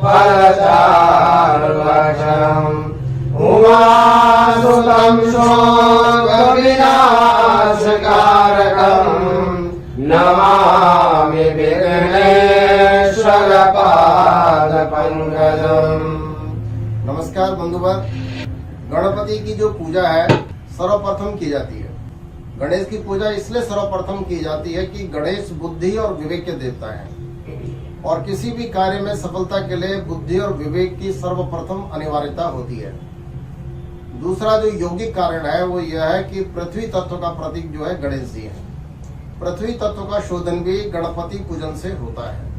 फलचारुवशम् उमासुतं शोकविनाशकारकम् नमामि विघ्नेश्वर पादपङ्कजम्। नमस्कार बंधुवर, गणपति की जो पूजा है सर्वप्रथम की जाती है। गणेश की पूजा इसलिए सर्वप्रथम की जाती है कि गणेश बुद्धि और विवेक के देवता हैं और किसी भी कार्य में सफलता के लिए बुद्धि और विवेक की सर्वप्रथम अनिवार्यता होती है। दूसरा जो यौगिक कारण है वो यह है कि पृथ्वी तत्व का प्रतीक जो है गणेश जी है। पृथ्वी तत्व का शोधन भी गणपति पूजन से होता है।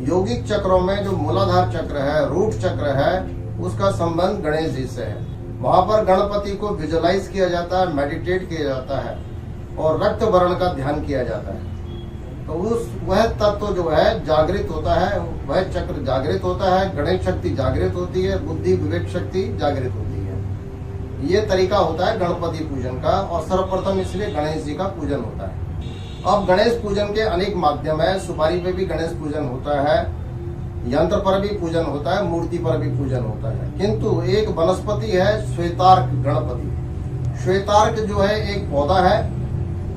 यौगिक चक्रों में जो मूलाधार चक्र है, रूट चक्र है, उसका संबंध गणेश जी से है। वहां पर गणपति को विजुअलाइज किया जाता है, मेडिटेट किया जाता है और रक्त वर्ण का ध्यान किया जाता है। तो वह तत्व जो है जागृत होता है, वह चक्र जागृत होता है, गणेश शक्ति जागृत होती है, बुद्धि विवेक शक्ति जागृत होती है। ये तरीका होता है गणपति पूजन का और सर्वप्रथम इसलिए गणेश जी का पूजन होता है। अब गणेश पूजन के अनेक माध्यम है। सुपारी पे भी गणेश पूजन होता है, यंत्र पर भी पूजन होता है, मूर्ति पर भी पूजन होता है। किंतु एक वनस्पति है श्वेतार्क गणपति। श्वेतार्क जो है एक पौधा है।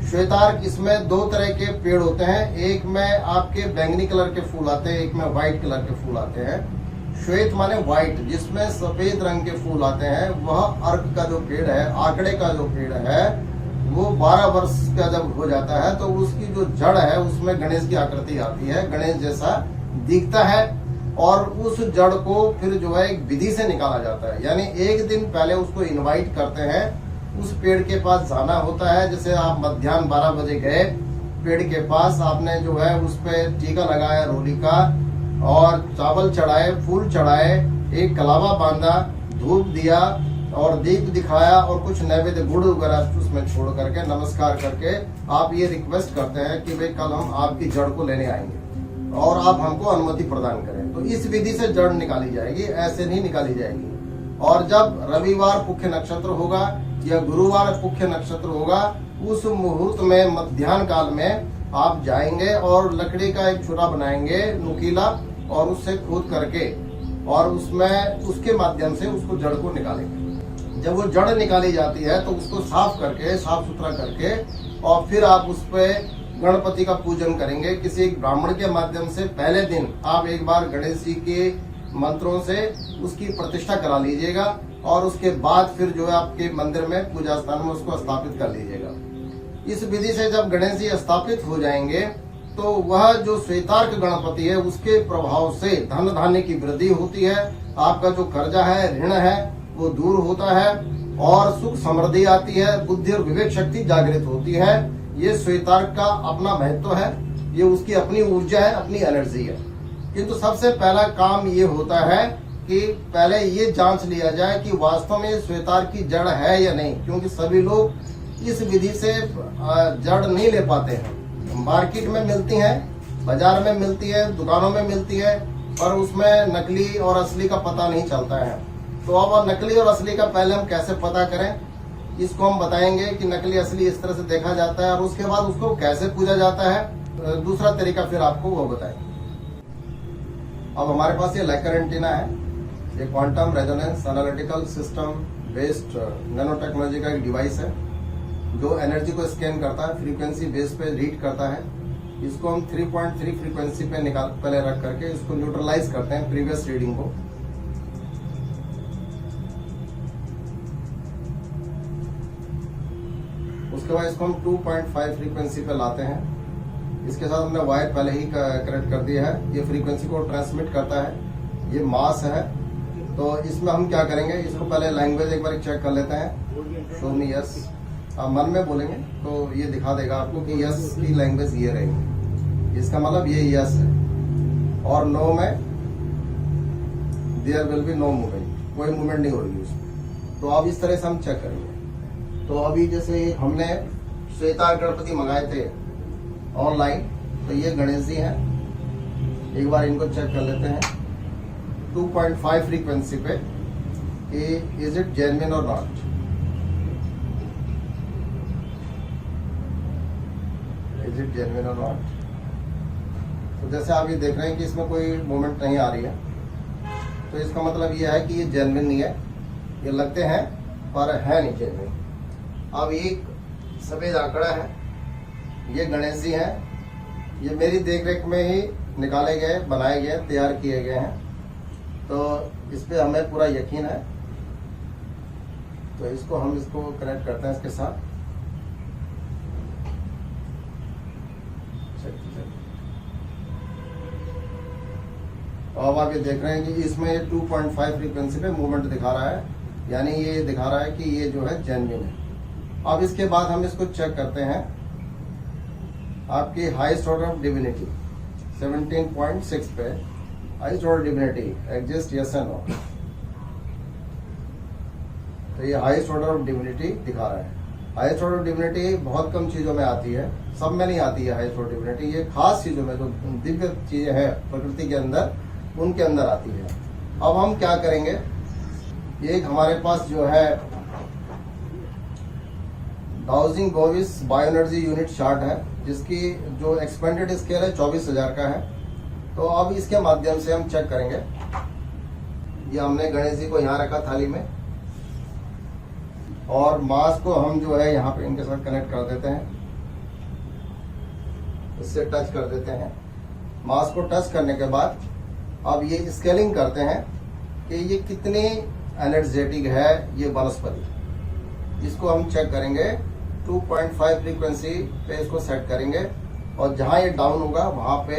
श्वेतार्क, इसमें दो तरह के पेड़ होते हैं। एक में आपके बैंगनी कलर के फूल आते हैं, एक में व्हाइट कलर के फूल आते हैं। श्वेत माने व्हाइट, जिसमें सफेद रंग के फूल आते हैं, वह अर्क का जो पेड़ है, आंकड़े का जो पेड़ है, वो 12 वर्ष का जब हो जाता है तो उसकी जो जड़ है उसमें गणेश की आकृति आती है, गणेश जैसा दिखता है। और उस जड़ को फिर जो है एक विधि से निकाला जाता है, यानी एक दिन पहले उसको इनवाइट करते हैं। उस पेड़ के पास जाना होता है। जैसे आप मध्याह्न 12 बजे गए पेड़ के पास, आपने जो है उस पे टीका लगाया रोली का और चावल चढ़ाए, फूल चढ़ाए, एक कलावा बांधा, धूप दिया और दीप दिखाया और कुछ नैवेद्य गुड़ वगैरह उसमें छोड़ करके नमस्कार करके आप ये रिक्वेस्ट करते हैं कि भाई कल हम आपकी जड़ को लेने आएंगे और आप हमको अनुमति प्रदान करें। तो इस विधि से जड़ निकाली जाएगी, ऐसे नहीं निकाली जाएगी। और जब रविवार पुख्य नक्षत्र होगा या गुरुवार पुख्य नक्षत्र होगा, उस मुहूर्त में मध्याह्न काल में आप जाएंगे और लकड़ी का एक छुरा बनाएंगे नुकीला और उससे खोद करके और उसमें उसके माध्यम से उसको जड़ को निकालेंगे। जब वो जड़ निकाली जाती है तो उसको साफ करके, साफ सुथरा करके और फिर आप उस पे गणपति का पूजन करेंगे। किसी एक ब्राह्मण के माध्यम से पहले दिन आप एक बार गणेश जी के मंत्रों से उसकी प्रतिष्ठा करा लीजिएगा और उसके बाद फिर जो है आपके मंदिर में पूजा स्थान में उसको स्थापित कर लीजिएगा। इस विधि से जब गणेश जी स्थापित हो जाएंगे तो वह जो श्वेतार्क गणपति है उसके प्रभाव से धन धान्य की वृद्धि होती है। आपका जो कर्जा है, ऋण है, वो दूर होता है और सुख समृद्धि आती है, बुद्धि और विवेक शक्ति जागृत होती है। ये श्वेतार्क का अपना महत्व है, ये उसकी अपनी ऊर्जा है, अपनी एनर्जी है। किंतु सबसे पहला काम ये होता है कि पहले ये जांच लिया जाए कि वास्तव में श्वेतार्क की जड़ है या नहीं, क्योंकि सभी लोग इस विधि से जड़ नहीं ले पाते हैं। मार्केट में मिलती है, बाजार में मिलती है, दुकानों में मिलती है, पर उसमें नकली और असली का पता नहीं चलता है। तो अब नकली और असली का पहले हम कैसे पता करें, इसको हम बताएंगे कि नकली असली इस तरह से देखा जाता है और उसके बाद उसको कैसे पूजा जाता है। दूसरा तरीका फिर आपको वो बताएंगे। अब हमारे पास ये लैकर एंटीना है, ये quantum resonance analytical system based nano technology का एक डिवाइस है जो एनर्जी को स्कैन करता है, फ्रीक्वेंसी बेस पे रीड करता है। इसको हम 3.3 फ्रीक्वेंसी पे पहले रख करके इसको न्यूट्रलाइज करते हैं प्रीवियस रीडिंग को। उसके बाद इसको हम 2.5 फ्रीक्वेंसी पे लाते हैं। इसके साथ हमने वायर पहले ही कनेक्ट कर दिया है। ये फ्रीक्वेंसी को ट्रांसमिट करता है। ये मास है, तो इसमें हम क्या करेंगे, इसको पहले लैंग्वेज एक बार चेक कर लेते हैं। शो मी यस, आप मन में बोलेंगे तो ये दिखा देगा आपको कि यस की लैंग्वेज ये रहेगी, इसका मतलब ये यस है। और नो में there will be no movement, कोई मूवमेंट नहीं होगी उसमें। तो अब इस तरह से हम चेक करेंगे। तो अभी जैसे हमने श्वेतार्क गणपति मंगाए थे ऑनलाइन, तो ये गणेश जी हैं। एक बार इनको चेक कर लेते हैं 2.5 फ्रीक्वेंसी पे, इज इट जेन्युइन और नॉट। इज इट जेन्युइन और नॉट। जैसे आप ये देख रहे हैं कि इसमें कोई मूवमेंट नहीं आ रही है, तो इसका मतलब ये है कि ये जेन्युइन नहीं है। ये लगते हैं पर है नहीं जेन्युइन। अब एक सफेद आंकड़ा है, ये गणेश जी हैं। ये मेरी देखरेख में ही निकाले गए, बनाए गए, तैयार किए गए हैं, तो इस पे हमें पूरा यकीन है। तो इसको हम कनेक्ट करते हैं इसके साथ। तो अब आप ये देख रहे हैं कि इसमें 2.5 फ्रीक्वेंसी पे मूवमेंट दिखा रहा है, यानी ये दिखा रहा है कि ये जो है जेन्युइन है। अब इसके बाद हम इसको चेक करते हैं आपकी हाईएस्ट ऑर्डर ऑफ डिविनिटी 17.6 पे। Highest order divinity exist, yes and no. तो ये हाईएस्ट ऑर्डर ऑफ डिविनिटी दिखा रहा है। हाईएस्ट ऑर्डर डिविनिटी बहुत कम चीजों में आती है, सब में नहीं आती है हाईएस्ट ऑर्डर डिविनिटी। ये खास चीजों में जो दिव्य चीजें हैं प्रकृति के अंदर, उनके अंदर आती है। अब हम क्या करेंगे, एक हमारे पास जो है dowsing bovis bio energy unit chart है, जिसकी जो एक्सपेंडेड स्केल है 24,000 का है। तो अब इसके माध्यम से हम चेक करेंगे। ये हमने गणेश जी को यहाँ रखा थाली में, और मास को हम जो है यहाँ पे इनके साथ कनेक्ट कर देते हैं, इससे टच कर देते हैं। मास को टच करने के बाद अब ये स्केलिंग करते हैं कि ये कितनी एनर्जेटिक है ये वनस्पति। इसको हम चेक करेंगे, 2.5 फ्रीक्वेंसी पे इसको सेट करेंगे, और जहां ये डाउन होगा वहां पे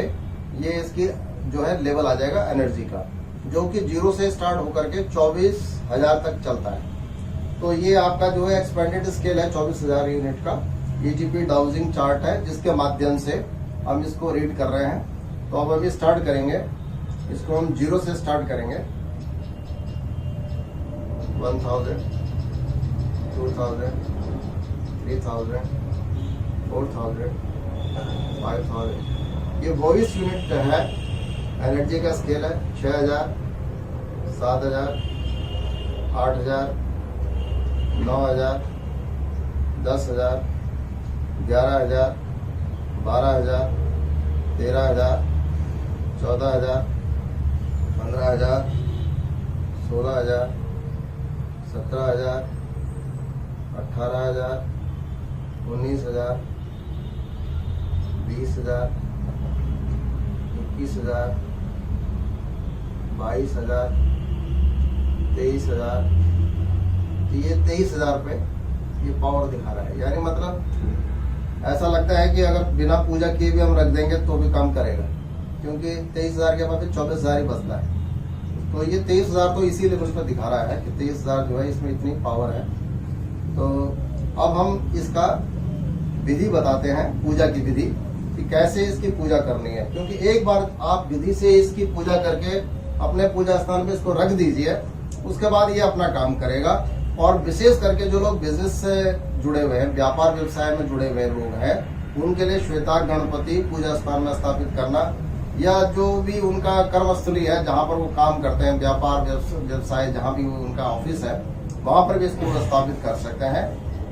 ये इसकी जो है लेवल आ जाएगा एनर्जी का, जो कि 0 से स्टार्ट होकर के 24,000 तक चलता है। तो ये आपका जो है एक्सपेंडेड स्केल है 24,000 यूनिट का ईटीपी डाउजिंग चार्ट है, जिसके माध्यम से हम इसको रीड कर रहे हैं। तो अब अभी स्टार्ट करेंगे, इसको हम 0 से स्टार्ट करेंगे। 1000, 2000, 3000, 4000, 5000। ये 22 यूनिट है एनर्जी का स्केल है। 6000, 7000, 8000, 9000, 10,000, 11,000, 12,000, 13,000, 14,000, 15,000, 16,000, 17,000, 18,000, 19,000, 20,000, 21,000, 22,000, 23,000। ये 23,000 पे ये पावर दिखा रहा है, यानी मतलब ऐसा लगता है कि अगर बिना पूजा किए भी हम रख देंगे तो भी काम करेगा, क्योंकि 23,000 के बाद फिर 24,000 ही बचता है। तो ये 23,000 तो इसी लेवल पर दिखा रहा है कि 23,000 जो है इसमें इतनी पावर है। तो अब हम इसका विधि बताते हैं, पूजा की विधि, कि कैसे इसकी पूजा करनी है। क्योंकि एक बार आप विधि से इसकी पूजा करके अपने पूजा स्थान पे इसको रख दीजिए, उसके बाद ये अपना काम करेगा। और विशेष करके जो लोग बिजनेस से जुड़े हुए हैं, व्यापार व्यवसाय में जुड़े हुए लोग हैं, उनके लिए श्वेता गणपति पूजा स्थान में स्थापित करना, या जो भी उनका कर्मस्थली है जहाँ पर वो काम करते हैं, व्यापार व्यवसाय जहाँ भी उनका ऑफिस है, वहां पर भी इसको स्थापित कर सकते हैं।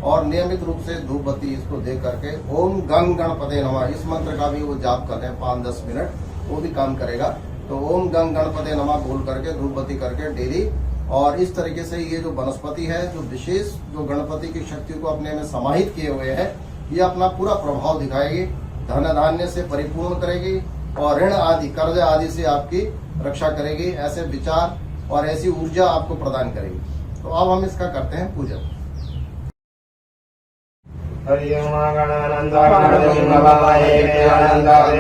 और नियमित रूप से धूप बत्ती इसको दे करके ओम गंग गणपते नमः, इस मंत्र का भी वो जाप कर लें 5-10 मिनट, वो भी काम करेगा। तो ओम गंग गणपते नमः बोल करके धूप बत्ती करके डेली, और इस तरीके से ये जो वनस्पति है, जो विशेष जो गणपति की शक्ति को अपने में समाहित किए हुए है, ये अपना पूरा प्रभाव दिखाएगी, धन धान्य से परिपूर्ण करेगी, और ऋण आदि कर्ज आदि से आपकी रक्षा करेगी। ऐसे विचार और ऐसी ऊर्जा आपको प्रदान करेगी। तो अब हम इसका करते हैं पूजा। हरि ओम गणानंदाय नित्यानंदाय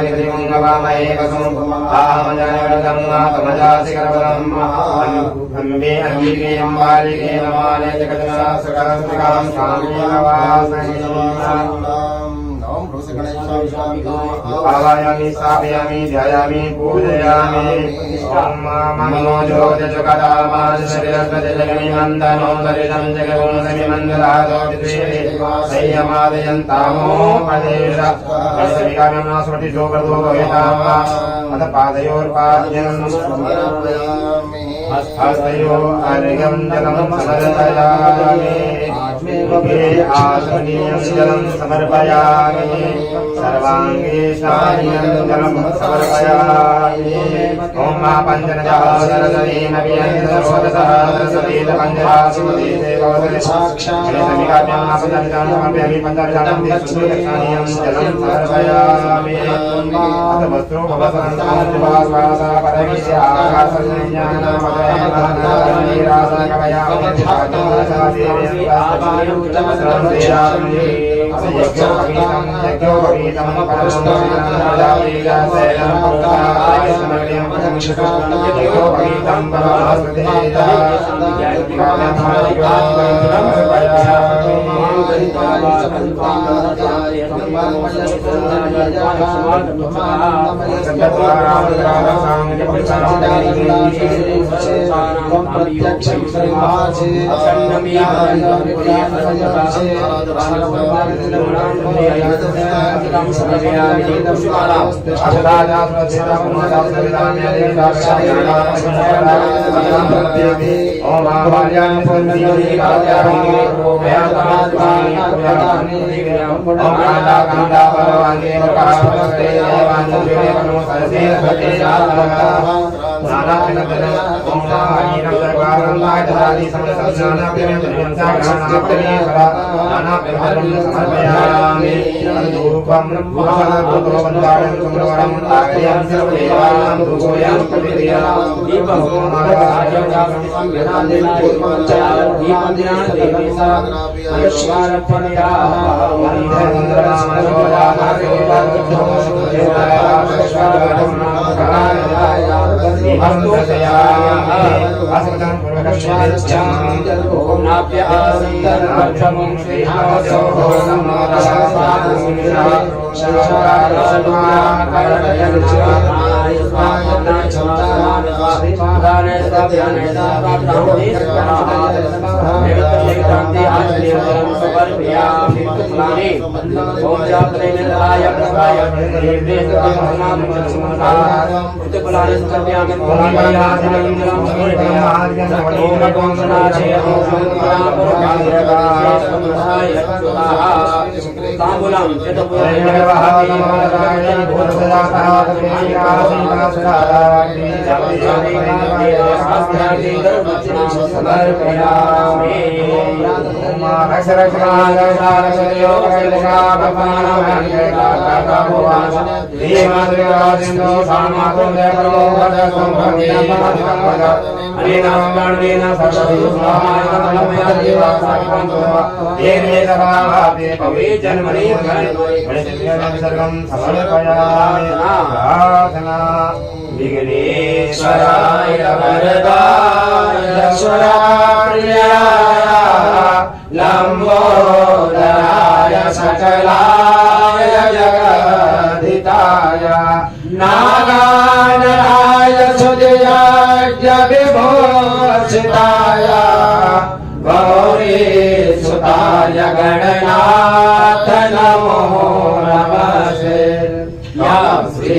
नित्यानंदाय वसुम आमजनरदं तमजासिकरवदं अम्बे अम्बिके अम्बालिके नमाले जगन्नाथसकलसुखां आवायामि स्थापयामि ध्यायामि पूजयामि ओम मनोजोजगदामाज शरीरस्वजगनिमन्दनो दरिदं जगवं समिमन्दलादो दित्वे संयमादयन्तामो पदेश अस्मिकामना स्मृति जोगदो भवेताम अथ पादयोर्पाद्यं हस्तयो अर्घ्यं जलं समर्पयामि आसनीयं जलं समर्पयामि सर्वांगे स्नानीयं जलं समर्पयामि ओम मा पंचनजः सरस्वती नव्यं सर्वतः सरस्वती पंचरासुमती देववदने साक्षात्कार्यं आपदर्जनं समर्पयामि पंचरजनं विशुद्धीकरणीयं जलं समर्पयामि अथ वस्त्रो भवसंतान वासा परमेश्वर आकाशज्ञानमदयमहनानि रासकवयामि विघ्नेश्वराय वरदाय लंबोदराय सकलाय जगद्धिताय नागाननाय सुजयाज्ञ विभूषिताय गौरी सुताय गणनाथ नमो नमस्ते श्री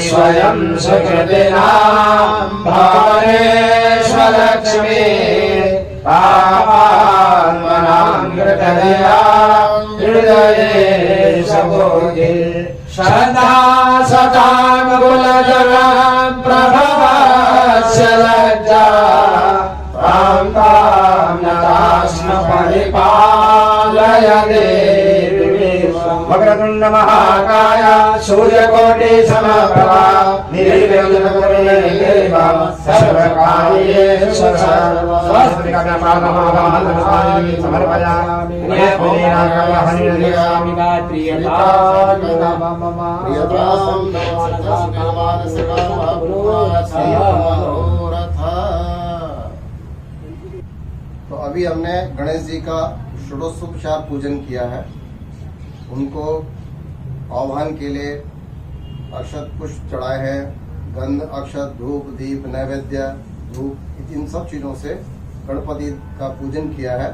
स्वयं सुकृतिनां भुवनेश्वरलक्ष्मी पापान्मनां हृदया हृदये सबोधि श्रद्धा सताङ्गुलजलं प्रभवस्य लज्जा तां नतास्म परिपालय देवी वक्रतुण्ड महाकाय सूर्यकोटि समप्रभा निर्विघ्नं सर्वकार्येषु सर्वदा समर्पयामि तो अभी हमने गणेश जी का षोडशोपचार पूजन किया है। उनको आह्वान के लिए अक्षत पुष्प चढ़ाए हैं, गंध अक्षत धूप दीप नैवेद्य धूप इन सब चीज़ों से गणपति का पूजन किया है।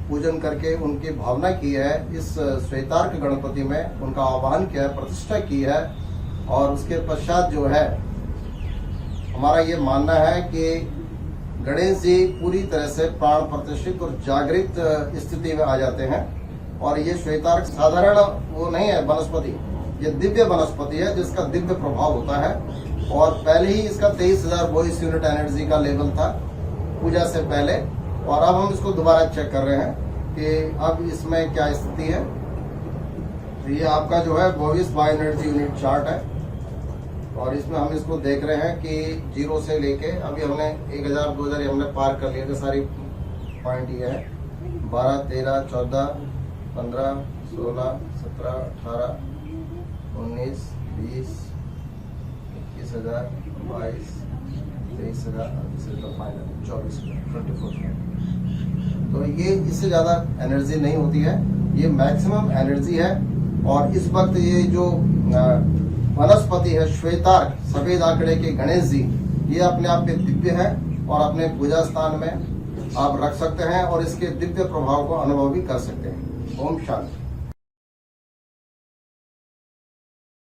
पूजन करके उनकी भावना की है, इस श्वेतार्क गणपति में उनका आह्वान किया है, प्रतिष्ठा की है। और उसके पश्चात जो है हमारा ये मानना है कि गणेश जी पूरी तरह से प्राण प्रतिष्ठित और जागृत स्थिति में आ जाते हैं। और ये श्वेतार्क साधारण वो नहीं है वनस्पति, ये दिव्य वनस्पति है जिसका दिव्य प्रभाव होता है। और पहले ही इसका 23,000 वॉइस यूनिट एनर्जी का लेवल था पूजा से पहले, और अब हम इसको दोबारा चेक कर रहे हैं कि अब इसमें क्या स्थिति है। तो ये आपका जो है 22 बायो एनर्जी यूनिट चार्ट है, और इसमें हम इसको देख रहे हैं कि 0 से लेके अभी हमने 1000 2000 हमने पार कर लिया। सारी पॉइंट ये है 12 13 14 15 16 17 18 19 20 21,000 22 23,000 24 24। तो ये इससे ज्यादा एनर्जी नहीं होती है, ये मैक्सिमम एनर्जी है। और इस वक्त ये जो वनस्पति है श्वेतार्क सफेद आंकड़े के गणेश जी, ये अपने आप में दिव्य है और अपने पूजा स्थान में आप रख सकते हैं और इसके दिव्य प्रभाव को अनुभव भी कर सकते हैं। ओम शांति।